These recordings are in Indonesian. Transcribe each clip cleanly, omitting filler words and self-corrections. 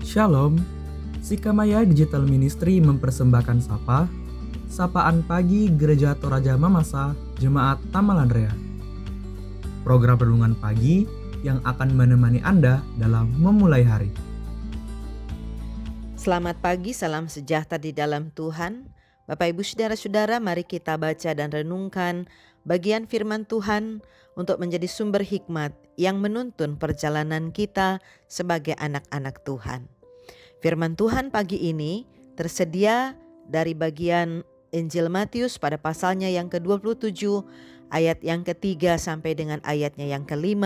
Shalom, Sikamaya Digital Ministry mempersembahkan Sapaan Pagi Gereja Toraja Mamasa, Jemaat Tamalandrea. Program renungan pagi yang akan menemani Anda dalam memulai hari. Selamat pagi, salam sejahtera di dalam Tuhan. Bapak Ibu Saudara-saudara, mari kita baca dan renungkan bagian firman Tuhan untuk menjadi sumber hikmat yang menuntun perjalanan kita sebagai anak-anak Tuhan. Firman Tuhan pagi ini tersedia dari bagian Injil Matius pada pasalnya yang ke-27, ayat yang ke-3 sampai dengan ayatnya yang ke-5,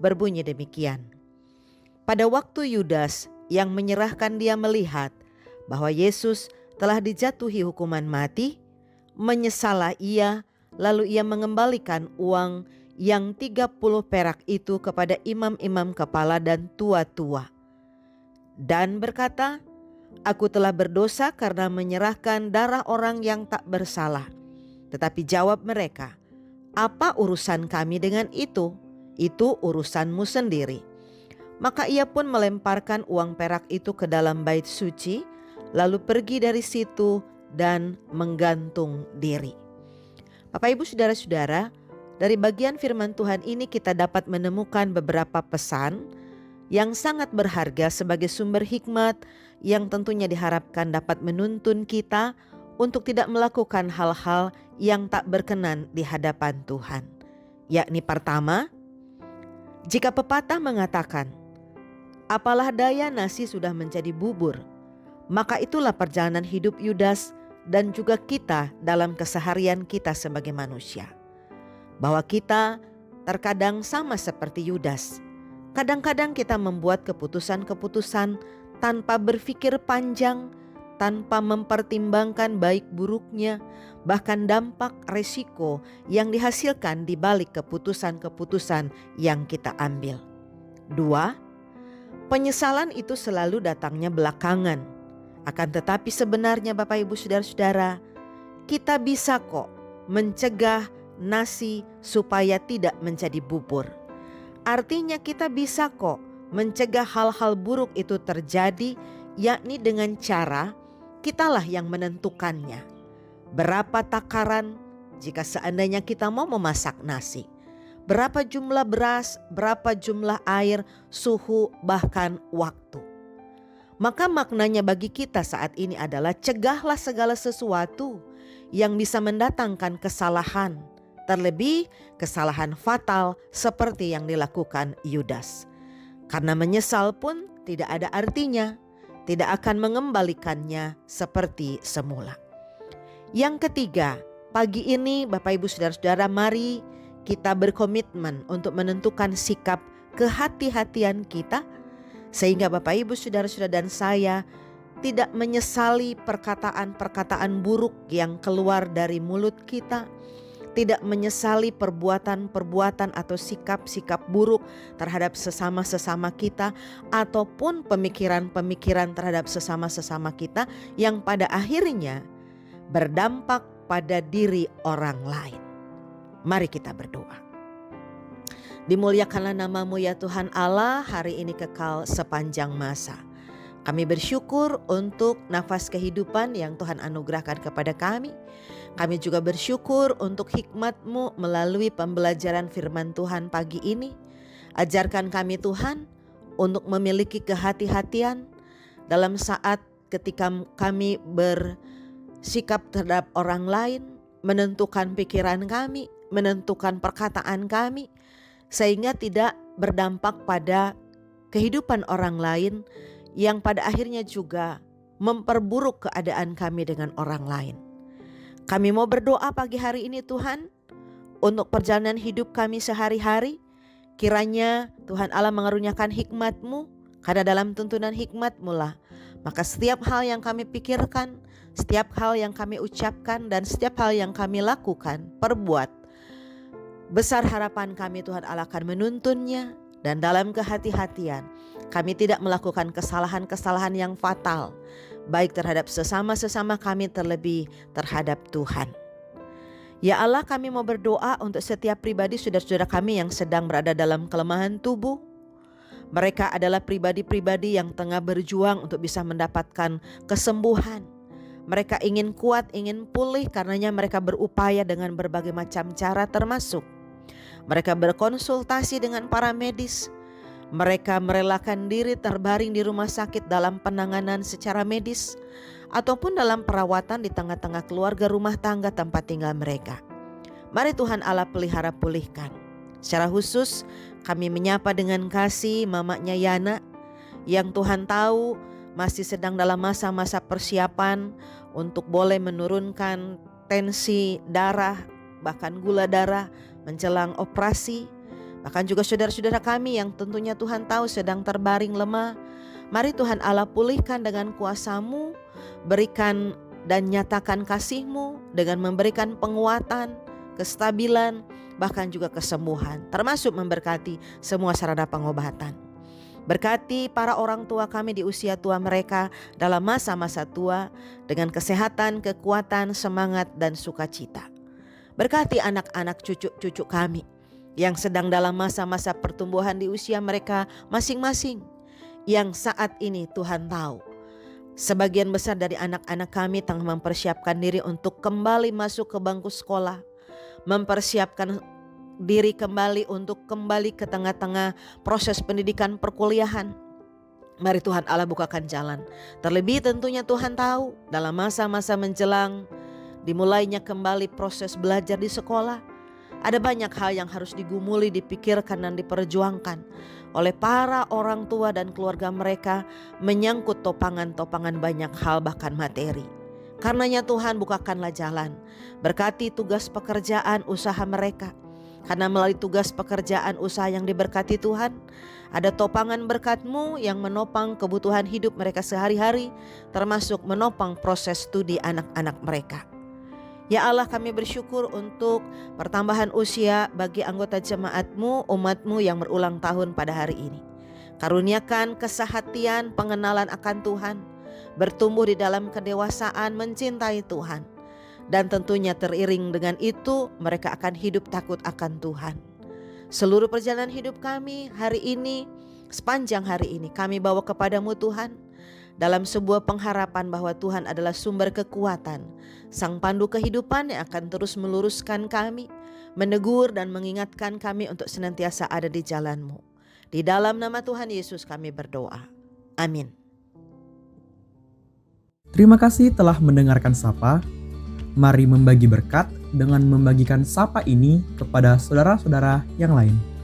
berbunyi demikian. Pada waktu Yudas yang menyerahkan dia melihat bahwa Yesus telah dijatuhi hukuman mati, menyesallah ia, lalu ia mengembalikan uang yang 30 perak itu kepada imam-imam kepala dan tua-tua. Dan berkata, "Aku telah berdosa karena menyerahkan darah orang yang tak bersalah." Tetapi jawab mereka, "Apa urusan kami dengan itu? Itu urusanmu sendiri." Maka ia pun melemparkan uang perak itu ke dalam bait suci, lalu pergi dari situ dan menggantung diri. Bapak Ibu Saudara-saudara, dari bagian firman Tuhan ini kita dapat menemukan beberapa pesan yang sangat berharga sebagai sumber hikmat yang tentunya diharapkan dapat menuntun kita untuk tidak melakukan hal-hal yang tak berkenan di hadapan Tuhan. Yakni pertama, jika pepatah mengatakan, "Apalah daya nasi sudah menjadi bubur," maka itulah perjalanan hidup Yudas dan juga kita dalam keseharian kita sebagai manusia. Bahwa kita terkadang sama seperti Yudas. Kadang-kadang kita membuat keputusan-keputusan tanpa berpikir panjang, tanpa mempertimbangkan baik buruknya, bahkan dampak resiko yang dihasilkan di balik keputusan-keputusan yang kita ambil. 2. Penyesalan itu selalu datangnya belakangan. Akan tetapi sebenarnya Bapak Ibu Saudara-saudara, kita bisa kok mencegah nasi supaya tidak menjadi bubur. Artinya kita bisa kok mencegah hal-hal buruk itu terjadi, yakni dengan cara kitalah yang menentukannya. Berapa takaran jika seandainya kita mau memasak nasi? Berapa jumlah beras, berapa jumlah air, suhu, bahkan waktu. Maka maknanya bagi kita saat ini adalah cegahlah segala sesuatu yang bisa mendatangkan kesalahan. Terlebih kesalahan fatal seperti yang dilakukan Yudas. Karena menyesal pun tidak ada artinya, tidak akan mengembalikannya seperti semula. Yang ketiga, pagi ini Bapak Ibu Saudara-saudara, mari kita berkomitmen untuk menentukan sikap kehati-hatian kita, sehingga Bapak Ibu Saudara-saudara dan saya tidak menyesali perkataan-perkataan buruk yang keluar dari mulut kita, tidak menyesali perbuatan-perbuatan atau sikap-sikap buruk terhadap sesama-sesama kita, ataupun pemikiran-pemikiran terhadap sesama-sesama kita yang pada akhirnya berdampak pada diri orang lain. Mari kita berdoa. Dimuliakanlah nama-Mu ya Tuhan Allah, hari ini kekal sepanjang masa. Kami bersyukur untuk nafas kehidupan yang Tuhan anugerahkan kepada kami. Kami juga bersyukur untuk hikmat-Mu melalui pembelajaran firman Tuhan pagi ini. Ajarkan kami Tuhan untuk memiliki kehati-hatian dalam saat ketika kami bersikap terhadap orang lain, menentukan pikiran kami, menentukan perkataan kami, sehingga tidak berdampak pada kehidupan orang lain yang pada akhirnya juga memperburuk keadaan kami dengan orang lain. Kami mau berdoa pagi hari ini Tuhan untuk perjalanan hidup kami sehari-hari. Kiranya Tuhan Allah mengaruniakan hikmat-Mu, karena dalam tuntunan hikmat-Mu lah maka setiap hal yang kami pikirkan, setiap hal yang kami ucapkan, dan setiap hal yang kami lakukan, perbuat, besar harapan kami Tuhan Allah akan menuntunnya. Dan dalam kehati-hatian kami tidak melakukan kesalahan-kesalahan yang fatal, baik terhadap sesama-sesama kami, terlebih terhadap Tuhan. Ya Allah, kami mau berdoa untuk setiap pribadi saudara-saudara kami yang sedang berada dalam kelemahan tubuh, Mereka adalah pribadi-pribadi yang tengah berjuang untuk bisa mendapatkan kesembuhan. Mereka ingin kuat, ingin pulih, karenanya mereka berupaya dengan berbagai macam cara, termasuk mereka berkonsultasi dengan para medis. Mereka merelakan diri terbaring di rumah sakit dalam penanganan secara medis ataupun dalam perawatan di tengah-tengah keluarga rumah tangga tempat tinggal mereka. Mari Tuhan Allah pelihara pulihkan. Secara khusus kami menyapa dengan kasih mamanya Yana yang Tuhan tahu masih sedang dalam masa-masa persiapan untuk boleh menurunkan tensi darah, bahkan gula darah menjelang operasi. Bahkan juga saudara-saudara kami yang tentunya Tuhan tahu sedang terbaring lemah. Mari Tuhan Allah pulihkan dengan kuasa-Mu, berikan dan nyatakan kasih-Mu dengan memberikan penguatan, kestabilan, bahkan juga kesembuhan, termasuk memberkati semua sarana pengobatan. Berkati para orang tua kami di usia tua mereka dalam masa-masa tua dengan kesehatan, kekuatan, semangat, dan sukacita. Berkati anak-anak cucu-cucu kami yang sedang dalam masa-masa pertumbuhan di usia mereka masing-masing, yang saat ini Tuhan tahu sebagian besar dari anak-anak kami tengah mempersiapkan diri untuk kembali masuk ke bangku sekolah, mempersiapkan diri kembali untuk kembali ke tengah-tengah proses pendidikan perkuliahan. Mari Tuhan Allah bukakan jalan. Terlebih tentunya Tuhan tahu dalam masa-masa menjelang dimulainya kembali proses belajar di sekolah, ada banyak hal yang harus digumuli, dipikirkan, dan diperjuangkan oleh para orang tua dan keluarga mereka, menyangkut topangan-topangan banyak hal, bahkan materi. Karenanya Tuhan bukakanlah jalan. Berkati tugas pekerjaan usaha mereka. Karena melalui tugas pekerjaan usaha yang diberkati Tuhan, ada topangan berkat-Mu yang menopang kebutuhan hidup mereka sehari-hari, termasuk menopang proses studi anak-anak mereka. Ya Allah, kami bersyukur untuk pertambahan usia bagi anggota jemaat-Mu, umat-Mu yang berulang tahun pada hari ini. Karuniakan kesehatian, pengenalan akan Tuhan, bertumbuh di dalam kedewasaan, mencintai Tuhan. Dan tentunya teriring dengan itu mereka akan hidup takut akan Tuhan. Seluruh perjalanan hidup kami hari ini, sepanjang hari ini kami bawa kepadamu Tuhan, dalam sebuah pengharapan bahwa Tuhan adalah sumber kekuatan, sang pandu kehidupan yang akan terus meluruskan kami, menegur dan mengingatkan kami untuk senantiasa ada di jalan-Mu. Di dalam nama Tuhan Yesus kami berdoa. Amin. Terima kasih telah mendengarkan Sapa. Mari membagi berkat dengan membagikan Sapa ini kepada saudara-saudara yang lain.